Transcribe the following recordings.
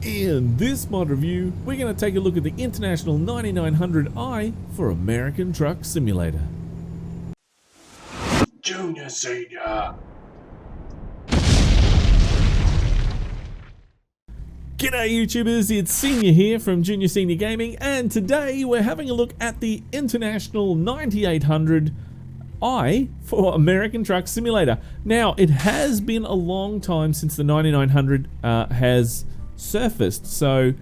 In this mod review, we're going to take a look at the International 9900i for American Truck Simulator. Junior, senior. G'day YouTubers, it's Senior here from Junior Senior Gaming, and today we're having a look at the International 9800i for American Truck Simulator. Now, it has been a long time since the 9900 has surfaced, so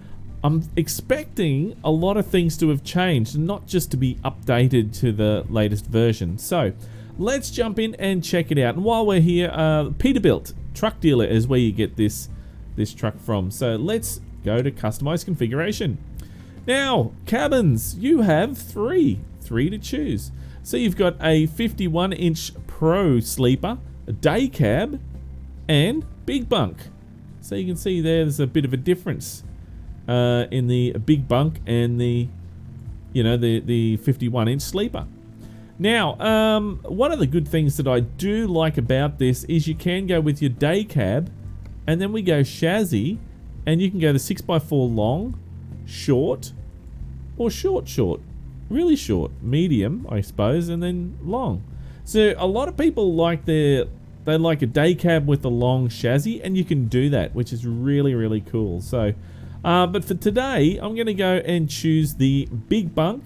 I'm expecting a lot of things to have changed, not just to be updated to the latest version. So let's jump in and check it out. And while we're here, Peterbilt Truck Dealer is where you get this truck from. So let's go to customize configuration. Now, cabins, you have three to choose. So you've got a 51-inch Pro sleeper, a day cab, and big bunk. So you can see there's a bit of a difference in the big bunk and the 51-inch sleeper. Now, one of the good things that I do like about this is you can go with your day cab, and then we go chassis, and you can go the 6x4 long, short, or short, really short, medium, I suppose, and then long. So a lot of people like they like a day cab with a long chassis, and you can do that, which is really cool. So, but for today, I'm going to go and choose the big bunk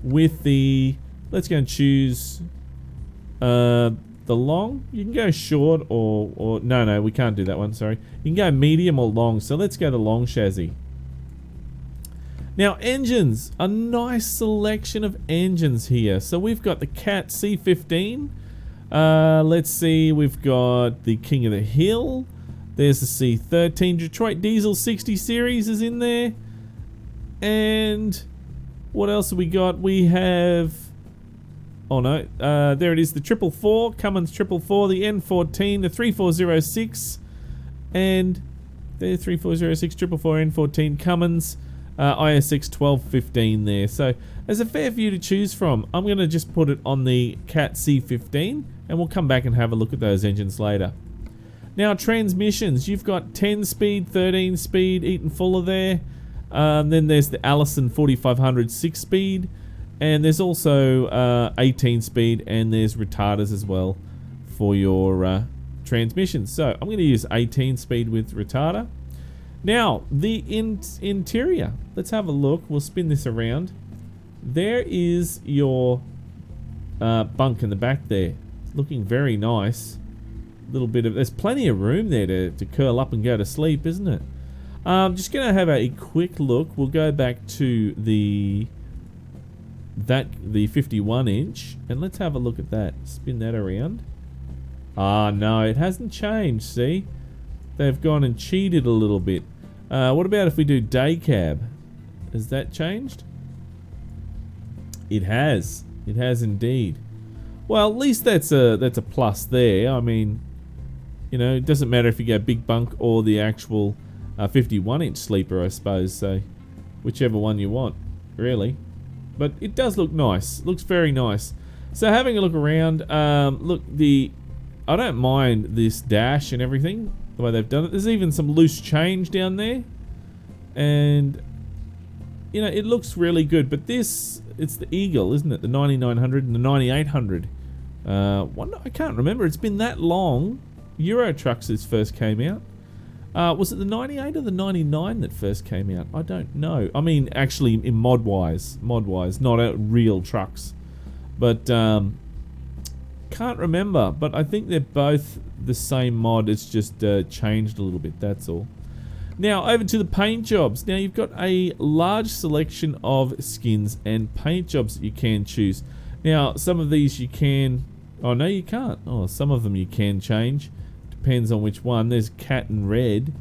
with the. Let's go and choose the long. You can go short or no, we can't do that one. Sorry, you can go medium or long. So let's go the long chassis. Now, engines, a nice selection of engines here. So we've got the Cat C15. Let's see, we've got the King of the Hill. There's the C13. Detroit Diesel 60 Series is in there. And what else have we got? We have, oh no, there it is, the 444, Cummins 444, the N14, the 3406, and the 3406, 444, N14, Cummins, ISX 1215 there. So there's a fair few to choose from. I'm going to just put it on the Cat C15, and we'll come back and have a look at those engines later. Now, transmissions, you've got 10 speed, 13 speed, Eaton Fuller there. Then there's the Allison 4500 6 speed, and there's also 18 speed, and there's retarders as well for your transmissions. So I'm going to use 18 speed with retarder. Now, the interior, let's have a look. We'll spin this around. There is your bunk in the back there. It's looking very nice. There's plenty of room there to curl up and go to sleep, isn't it? Just going to have a quick look. We'll go back to the 51-inch, and let's have a look at that. Spin that around. Ah, no, it hasn't changed, see? They've gone and cheated a little bit. What about if we do day cab? Has that changed? It has. It has indeed. Well, at least that's a plus there. I mean, you know, it doesn't matter if you go big bunk or the actual 51-inch sleeper, I suppose. So, whichever one you want, really. But it does look nice. Looks very nice. So, having a look around, look, I don't mind this dash and everything, the way they've done it. There's even some loose change down there, and you know, it looks really good. But it's the Eagle, isn't it? The 9900 and the 9800. I can't remember. It's been that long. Euro Trucks first came out. Was it the 98 or the 99 that first came out? I don't know. I mean, actually, in mod wise, not real trucks. But can't remember. But I think they're both the same mod. It's just changed a little bit. That's all. Now over to the paint jobs. Now you've got a large selection of skins and paint jobs that you can choose. Now some of these you can. Oh no, you can't. Oh, some of them you can change. Depends on which one. There's Cat and Red.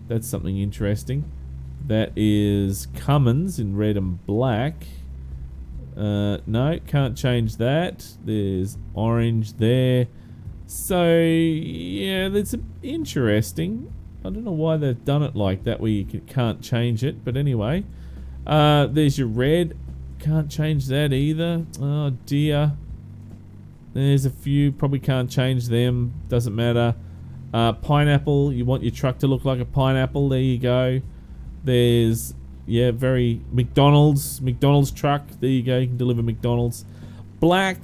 That's something interesting. That is Cummins in red and black. No, can't change that. There's orange there. So yeah, that's interesting. I don't know why they've done it like that where you can't change it, but anyway. There's your red. Can't change that either. Oh dear. There's a few, probably can't change them. Doesn't matter. Pineapple, you want your truck to look like a pineapple, there you go. There's, yeah, very McDonald's truck, there you go, you can deliver McDonald's. Black,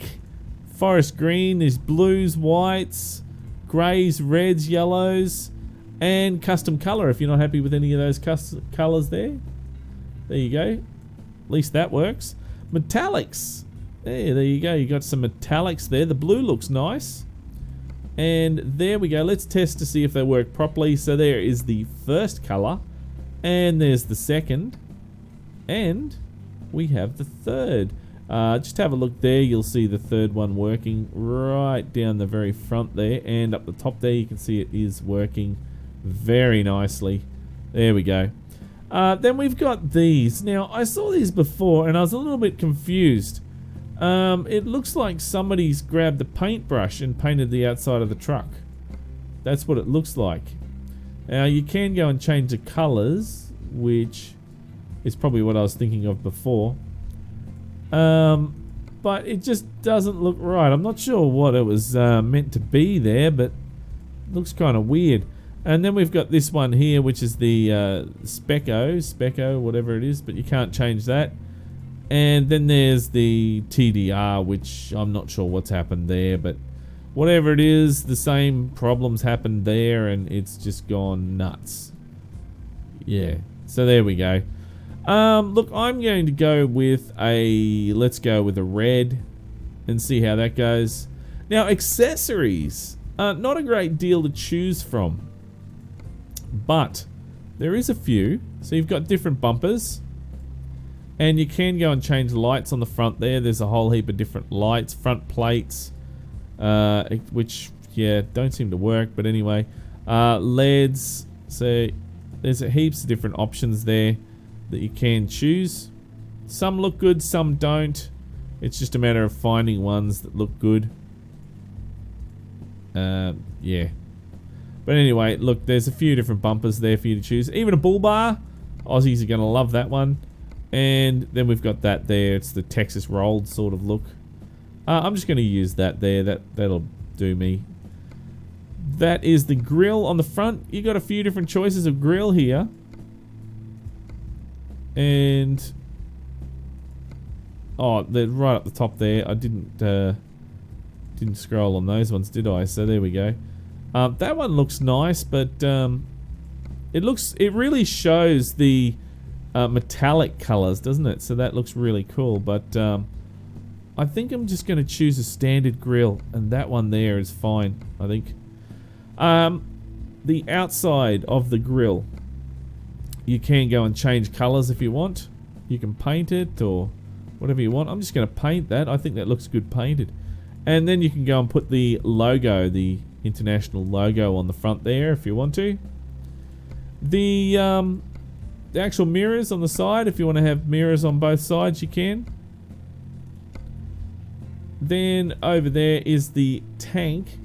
forest green, there's blues, whites, greys, reds, yellows, and custom color if you're not happy with any of those colors there. There you go, at least that works. Metallics, there you go, you got some metallics there. The blue looks nice. And there we go, let's test to see if they work properly. So there is the first color, and there's the second, and we have the third. Just have a look there, you'll see the third one working right down the very front there, and up the top there you can see it is working very nicely. There we go. Then we've got these. Now I saw these before and I was a little bit confused. It looks like somebody's grabbed the paintbrush and painted the outside of the truck. That's what it looks like. Now you can go and change the colors, which is probably what I was thinking of before. But it just doesn't look right. I'm not sure what it was meant to be there, but it looks kind of weird. And then we've got this one here, which is the Speco, whatever it is, but you can't change that. And then there's the TDR, which I'm not sure what's happened there, but whatever it is, the same problems happened there, and it's just gone nuts. Yeah, so there we go. Look, I'm going to go with let's go with a red and see how that goes. Now, accessories, not a great deal to choose from, but there is a few. So you've got different bumpers, and you can go and change lights on the front there. There's a whole heap of different lights, front plates, which, yeah, don't seem to work, but anyway. LEDs, so there's heaps of different options there that you can choose. Some look good, some don't. It's just a matter of finding ones that look good. Yeah. But anyway, look, there's a few different bumpers there for you to choose. Even a bull bar. Aussies are going to love that one. And then we've got that there. It's the Texas rolled sort of look. I'm just going to use that there. That'll do me. That is the grill on the front. You got a few different choices of grill here. And oh, they're right up the top there. I didn't scroll on those ones, did I? So there we go. That one looks nice, but it really shows the metallic colors, doesn't it? So that looks really cool. But I think I'm just going to choose a standard grill, and that one there is fine, I think. The outside of the grill, you can go and change colors if you want. You can paint it or whatever you want. I'm just going to paint that. I think that looks good painted. And then you can go and put the logo, the international logo, on the front there if you want to. The actual mirrors on the side, if you want to have mirrors on both sides, you can. Then over there is the tank.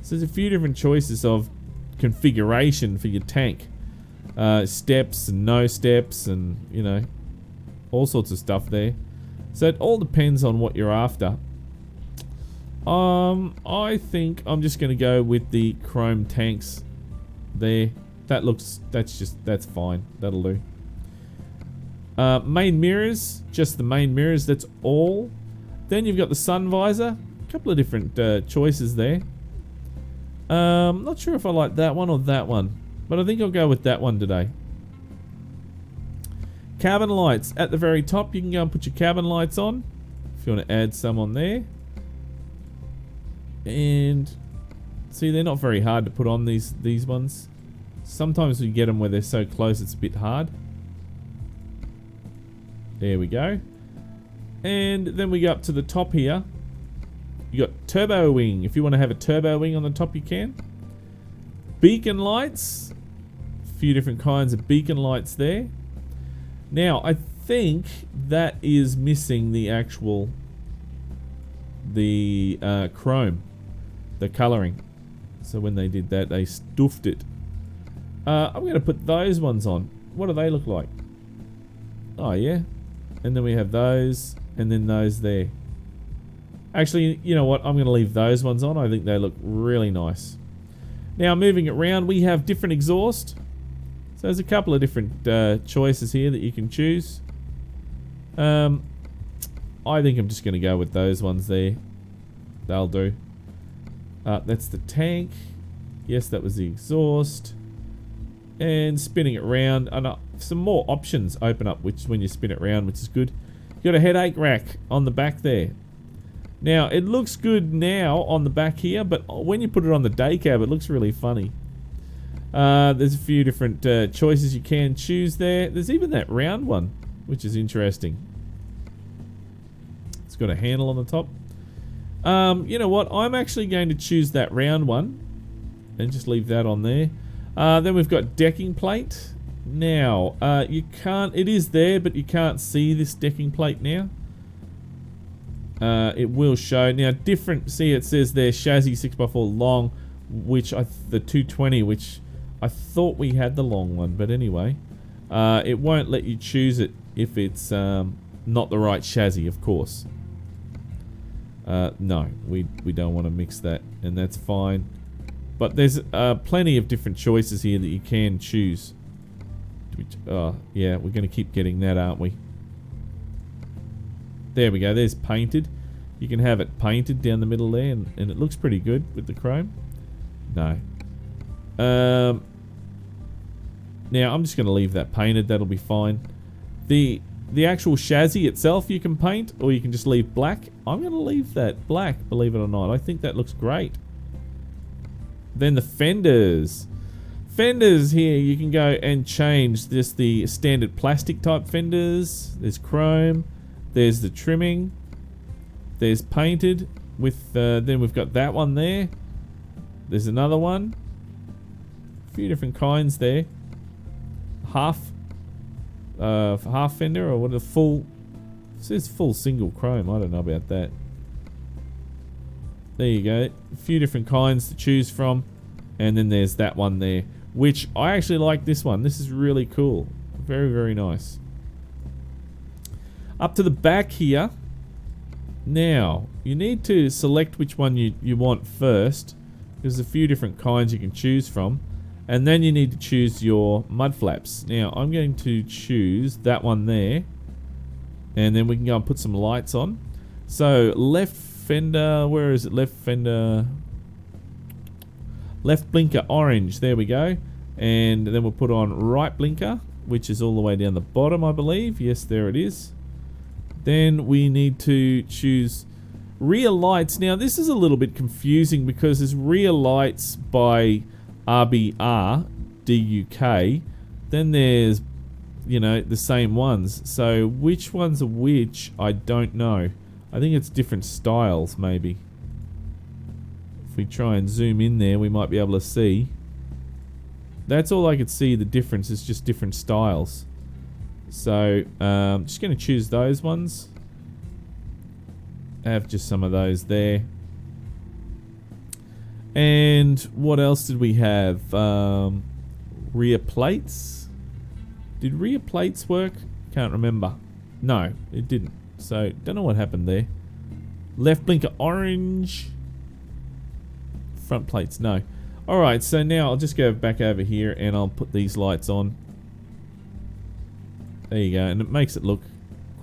So there's a few different choices of configuration for your tank. Steps and no steps, and you know, all sorts of stuff there. So it all depends on what you're after. I think I'm just gonna go with the chrome tanks there. That's fine. That'll do. Main mirrors, just the main mirrors, that's all. Then you've got the sun visor. A couple of different choices there. Not sure if I like that one or that one, but I think I'll go with that one today. Cabin lights at the very top. You can go and put your cabin lights on if you want to add some on there. And see, they're not very hard to put on, these ones. Sometimes we get them where they're so close it's a bit hard. There we go. And then we go up to the top here. You got turbo wing. If you want to have a turbo wing on the top, you can. Beacon lights. A few different kinds of beacon lights there. Now, I think that is missing the actual chrome, the coloring. So when they did that, they stuffed it. I'm going to put those ones on. What do they look like? Oh yeah, and then we have those, and then those there. Actually, you know what? I'm going to leave those ones on. I think they look really nice. Now moving it around, we have different exhaust. So there's a couple of different choices here that you can choose. I think I'm just going to go with those ones there. They'll do. That's the tank. Yes, that was the exhaust. And spinning it around. And some more options open up when you spin it around, which is good. You've got a headache rack on the back there. Now, it looks good now on the back here, but when you put it on the day cab, it looks really funny. There's a few different choices you can choose there. There's even that round one, which is interesting. It's got a handle on the top. You know what? I'm actually going to choose that round one and just leave that on there. Then we've got decking plate. Now, you can't, it is there, but you can't see this decking plate now. It will show. Now, different, see it says there, chassis 6x4 long, which the 220, which I thought we had the long one, but anyway. It won't let you choose it if it's not the right chassis, of course. No, we don't want to mix that, and that's fine. But there's plenty of different choices here that you can choose. Yeah, we're going to keep getting that, aren't we? There we go, there's painted. You can have it painted down the middle there, and it looks pretty good with the chrome. No. Now, I'm just going to leave that painted, that'll be fine. The actual chassis itself you can paint, or you can just leave black. I'm going to leave that black, believe it or not. I think that looks great. Then the fenders. Fenders here, you can go and change just the standard plastic type fenders. There's chrome. There's the trimming. There's painted with, then we've got that one there. There's another one. A few different kinds there. Half fender, or what, a full, it says full single chrome. I don't know about that. There you go. A few different kinds to choose from. And then there's that one there, which I actually like this one. This is really cool. Very, very nice. Up to the back here. Now, you need to select which one you want first. There's a few different kinds you can choose from. And then you need to choose your mud flaps. Now, I'm going to choose that one there. And then we can go and put some lights on. So, left fender, where is it? Left fender, left blinker orange. There we go. And then we'll put on right blinker, which is all the way down the bottom, I believe. Yes, there it is. Then we need to choose rear lights. Now, this is a little bit confusing because there's rear lights by RBR, DUK. Then there's, you know, the same ones. So which ones are which, I don't know. I think it's different styles, maybe. If we try and zoom in there, we might be able to see. That's all I could see, the difference is just different styles. So, just going to choose those ones. Have just some of those there. And what else did we have? Rear plates. Did rear plates work? Can't remember. No, it didn't. So, don't know what happened there. Left blinker orange. Front plates, no. Alright, so now I'll just go back over here and I'll put these lights on. There you go, and it makes it look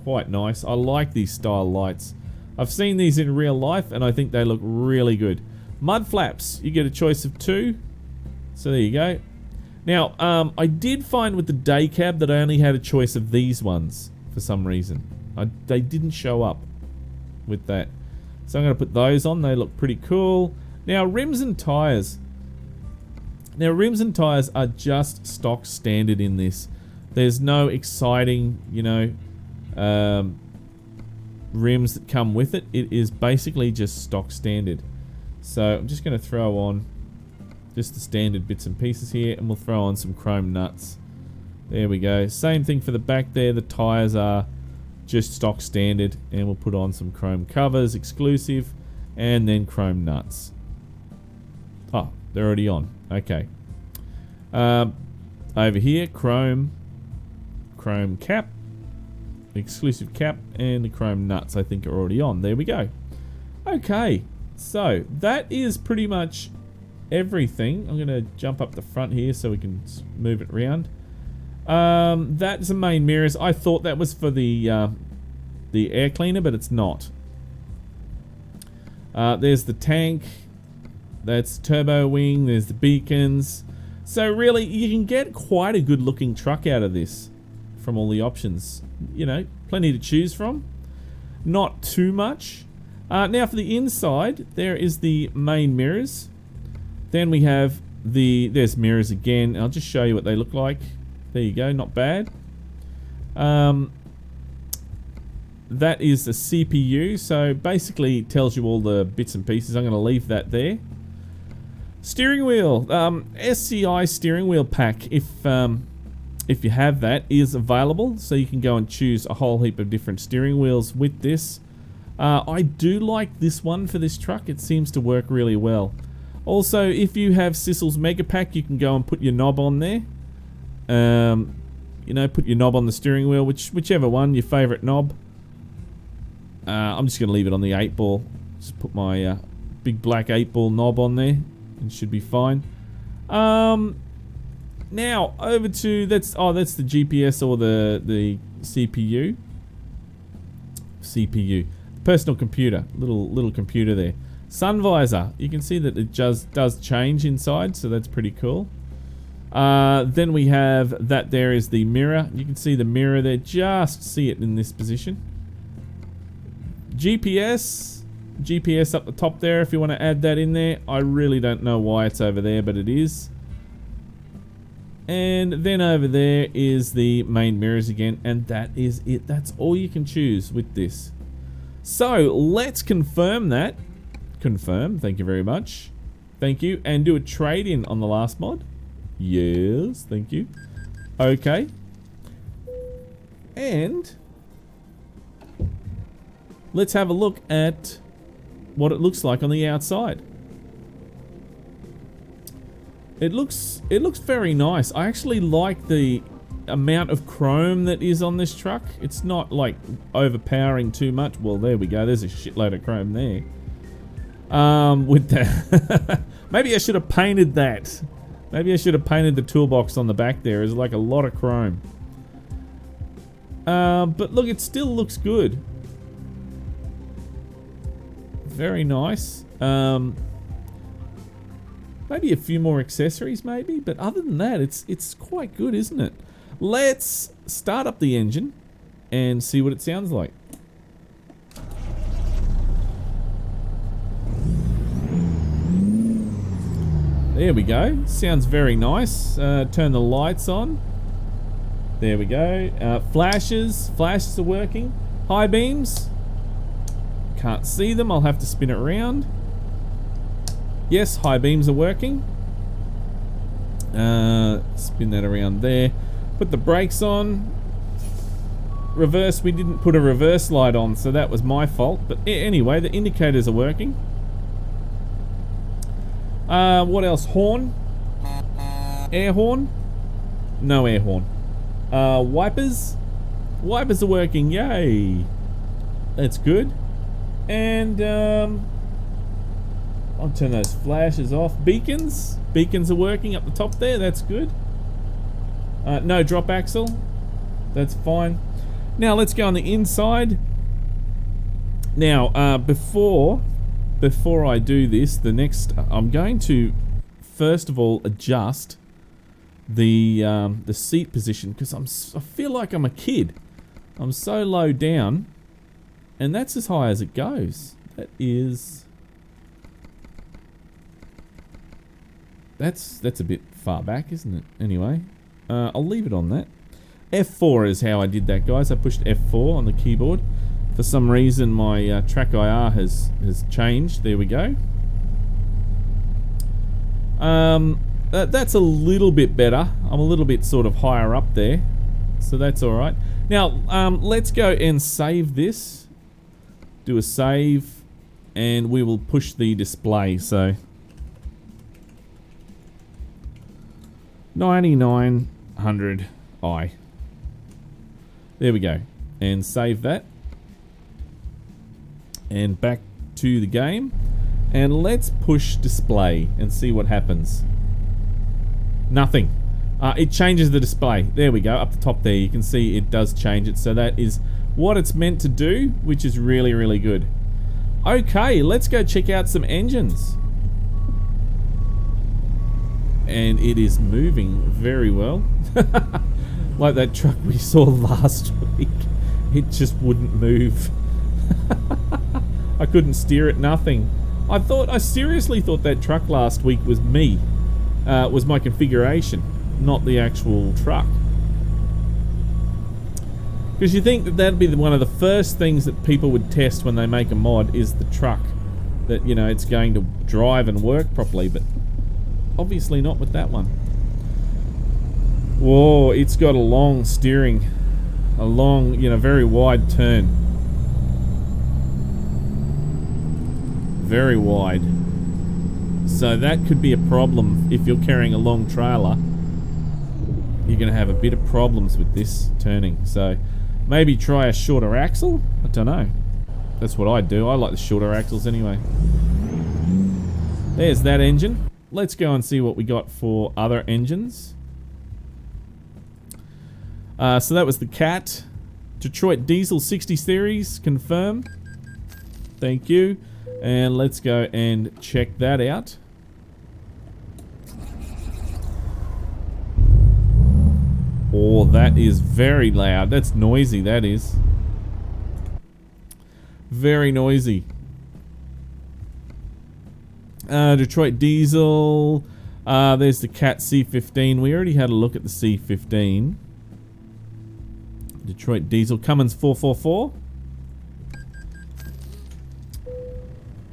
quite nice. I like these style lights. I've seen these in real life and I think they look really good. Mud flaps, you get a choice of 2. So there you go. Now, I did find with the day cab that I only had a choice of these ones for some reason. They didn't show up with that. So I'm going to put those on. They look pretty cool. Now, rims and tires. Now, rims and tires are just stock standard in this. There's no exciting, you know, rims that come with it. It is basically just stock standard. So I'm just going to throw on just the standard bits and pieces here, and we'll throw on some chrome nuts. There we go. Same thing for the back there. The tires are just stock standard, and we'll put on some chrome covers, exclusive, and then chrome nuts. Oh, they're already on. Okay. Over here, chrome cap, exclusive cap, and the chrome nuts I think are already on. There we go. Okay, so that is pretty much everything. I'm going to jump up the front here so we can move it around. That's the main mirrors. I thought that was for the air cleaner, but it's not. There's the tank. That's turbo wing. There's the beacons. So really, you can get quite a good looking truck out of this from all the options. You know, plenty to choose from. Not too much. Now for the inside, there is the main mirrors. Then we have there's mirrors again. I'll just show you what they look like. There you go, not bad. That is a CPU, so basically it tells you all the bits and pieces. I'm going to leave that there. Steering wheel, SCI steering wheel pack, if you have that, is available, so you can go and choose a whole heap of different steering wheels with this. I do like this one for this truck. It seems to work really well. Also, if you have Sissel's Mega Pack, you can go and put your knob on there. You know, put your knob on the steering wheel, whichever one, your favourite knob. I'm just going to leave it on the 8-ball. Just put my big black 8-ball knob on there. It should be fine. Now over to that's the GPS or the CPU. The personal computer, little computer there. Sun visor. You can see that it just does change inside, so that's pretty cool. Then we have that there is the mirror. You can see the mirror there. Just see it in this position. GPS up the top there if you want to add that in there. I really don't know why it's over there, but it is. And then over there is the main mirrors again, and that is it. That's all you can choose with this. So let's confirm that. Confirm, thank you very much. Thank you. And do a trade-in on the last mod. Yes, thank you. Okay. And let's have a look at what it looks like on the outside. It looks very nice. I actually like the amount of chrome that is on this truck. It's not like overpowering too much. Well, there we go. There's a shitload of chrome there. With that, maybe I should have painted that. Maybe I should have painted the toolbox on the back there. It's like a lot of chrome. But look, it still looks good. Very nice. Maybe a few more accessories, maybe. But other than that, it's quite good, isn't it? Let's start up the engine and see what it sounds like. There we go. Sounds very nice. Turn the lights on. There we go. Flashes. Flashes are working. High beams. Can't see them. I'll have to spin it around. Yes, high beams are working. Spin that around there. Put the brakes on. Reverse. We didn't put a reverse light on, so that was my fault. But anyway, the indicators are working. What else? Horn? Air horn? No air horn. Wipers? Wipers are working, yay! That's good. And, I'll turn those flashes off. Beacons? Beacons are working up the top there, that's good. No drop axle. That's fine. Now, let's go on the inside. Now, before I do this, I'm going to first of all adjust the seat position because I feel like I'm a kid. I'm so low down, and that's as high as it goes. That's a bit far back, isn't it? Anyway, I'll leave it on that. F4 is how I did that, guys. I pushed F4 on the keyboard. For some reason, my track IR has changed. There we go. That's a little bit better. I'm a little bit sort of higher up there, so that's all right. Now, let's go and save this. Do a save, and we will push the display. So 9900i. There we go, and save that. And back to the game. And let's push display and see what happens. Nothing. It changes the display. There we go, up the top there. You can see it does change it. So that is what it's meant to do, which is really, really good. Okay, let's go check out some engines. And it is moving very well. Like that truck we saw last week. It just wouldn't move. I couldn't steer it, nothing. I seriously thought that truck last week was me. Was my configuration, not the actual truck. Because you think that that'd be one of the first things that people would test when they make a mod is the truck. That, you know, it's going to drive and work properly, but obviously not with that one. Whoa, it's got a long steering. A long, you know, very wide turn. Very wide. So that could be a problem if you're carrying a long trailer. You're going to have a bit of problems with this turning. So maybe try a shorter axle? I don't know. That's what I do. I like the shorter axles anyway. There's that engine. Let's go and see what we got for other engines. So that was the Cat. Detroit Diesel 60 Series, confirm. Thank you. And let's go and check that out. Oh, that is very loud. That's noisy, that is. Very noisy. Detroit Diesel. There's the Cat C15. We already had a look at the C15. Detroit Diesel. Cummins 444.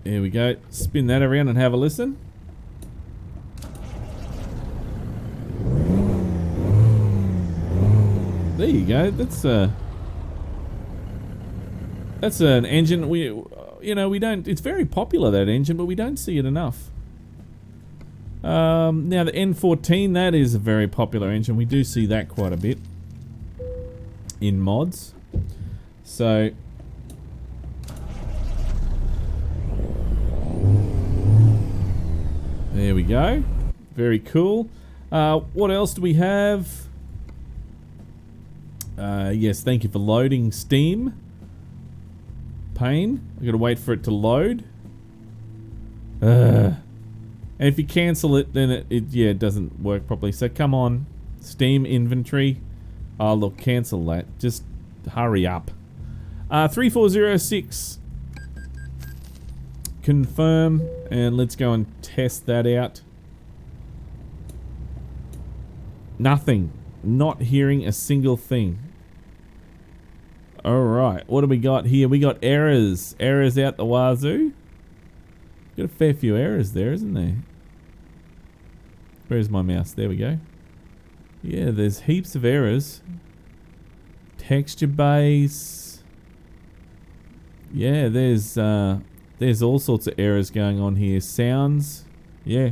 There we go. Spin that around and have a listen. There you go. That's an engine we don't. It's very popular, that engine, but we don't see it enough. Now the N14, that is a very popular engine. We do see that quite a bit in mods. So there we go. Very cool. What else do we have? Yes, thank you for loading Steam. Pain. I gotta wait for it to load. And if you cancel it, then it doesn't work properly. So come on, Steam inventory. Oh look, cancel that. Just hurry up. 3406. Confirm, and let's go and test that out. Nothing. Not hearing a single thing. Alright, what do we got here? We got errors. Errors out the wazoo. Got a fair few errors there, isn't there? Where's my mouse? There we go. Yeah, there's heaps of errors. Texture base. Yeah, there's all sorts of errors going on here. Sounds. Yeah.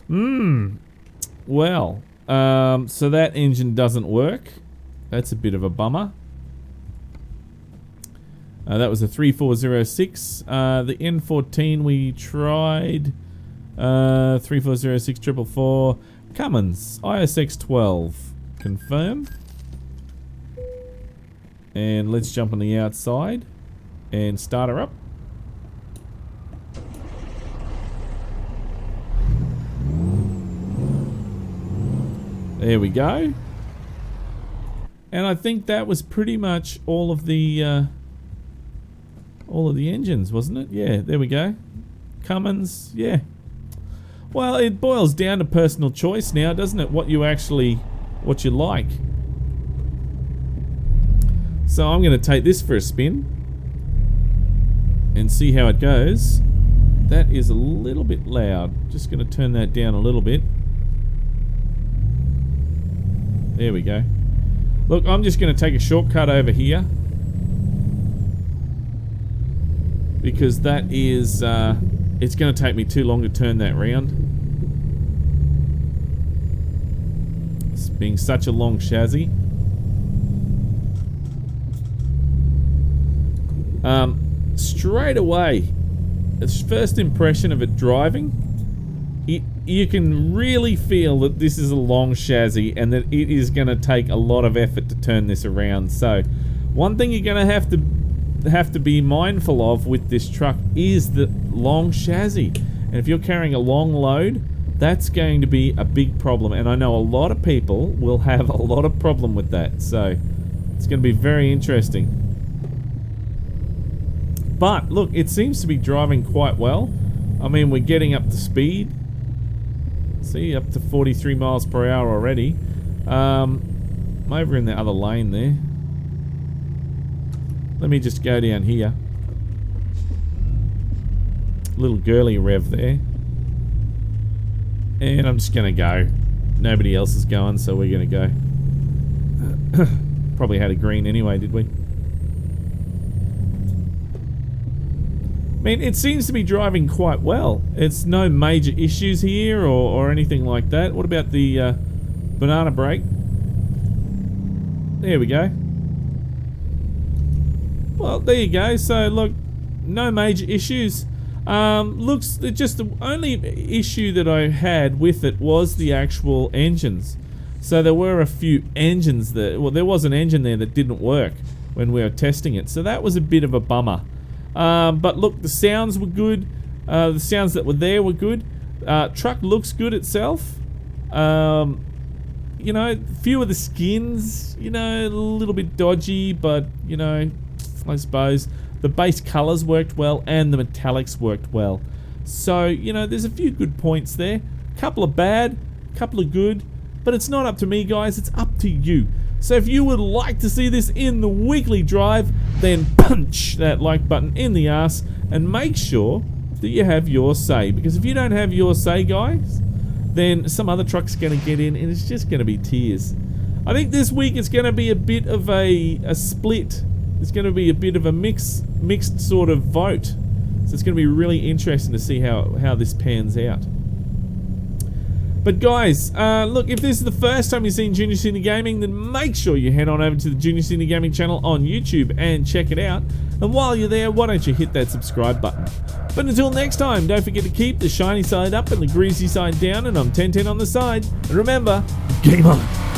Well, so that engine doesn't work. That's a bit of a bummer. That was a 3406. The N14 we tried. 3406 444. Cummins ISX 12. Confirm. And let's jump on the outside and start her up. There we go. And I think that was pretty much all of the engines, wasn't it? Yeah, there we go. Cummins, yeah. Well, it boils down to personal choice now, doesn't it? What you like. So I'm going to take this for a spin and see how it goes. That is a little bit loud. Just going to turn that down a little bit. There we go. Look, I'm just going to take a shortcut over here, because that is it's going to take me too long to turn that round. It's being such a long chassis. Straight away, first impression of it driving, you can really feel that this is a long chassis and that it is going to take a lot of effort to turn this around. So one thing you're going to have to be mindful of with this truck is the long chassis. And if you're carrying a long load, that's going to be a big problem. And I know a lot of people will have a lot of problem with that. So it's going to be very interesting. But look, it seems to be driving quite well. I mean, we're getting up to speed. See, up to 43 miles per hour already. I'm over in the other lane there. Let me just go down here. Little girly rev there. And I'm just gonna go. Nobody else is going, so we're gonna go. Probably had a green anyway, did we? I mean, it seems to be driving quite well. It's no major issues here or anything like that. What about the banana brake? There we go. Well, there you go. So, look, no major issues. Looks, just the only issue that I had with it was the actual engines. So there were a few engines that, well, there was an engine there that didn't work when we were testing it. So that was a bit of a bummer. But look, the sounds were good. The sounds that were there were good. Truck looks good itself. You know, a few of the skins, you know, a little bit dodgy, but, you know, I suppose the base colors worked well and the metallics worked well. So, you know, there's a few good points there. Couple of bad, couple of good, but it's not up to me, guys. It's up to you. So if you would like to see this in the weekly drive, then punch that like button in the arse and make sure that you have your say. Because if you don't have your say, guys, then some other truck's going to get in and it's just going to be tears. I think this week it's going to be a bit of a split. It's going to be a bit of a mixed sort of vote. So it's going to be really interesting to see how this pans out. But guys, look, if this is the first time you've seen Junior Senior Gaming, then make sure you head on over to the Junior Senior Gaming channel on YouTube and check it out. And while you're there, why don't you hit that subscribe button? But until next time, don't forget to keep the shiny side up and the greasy side down, and I'm 1010 on the side. And remember, game on!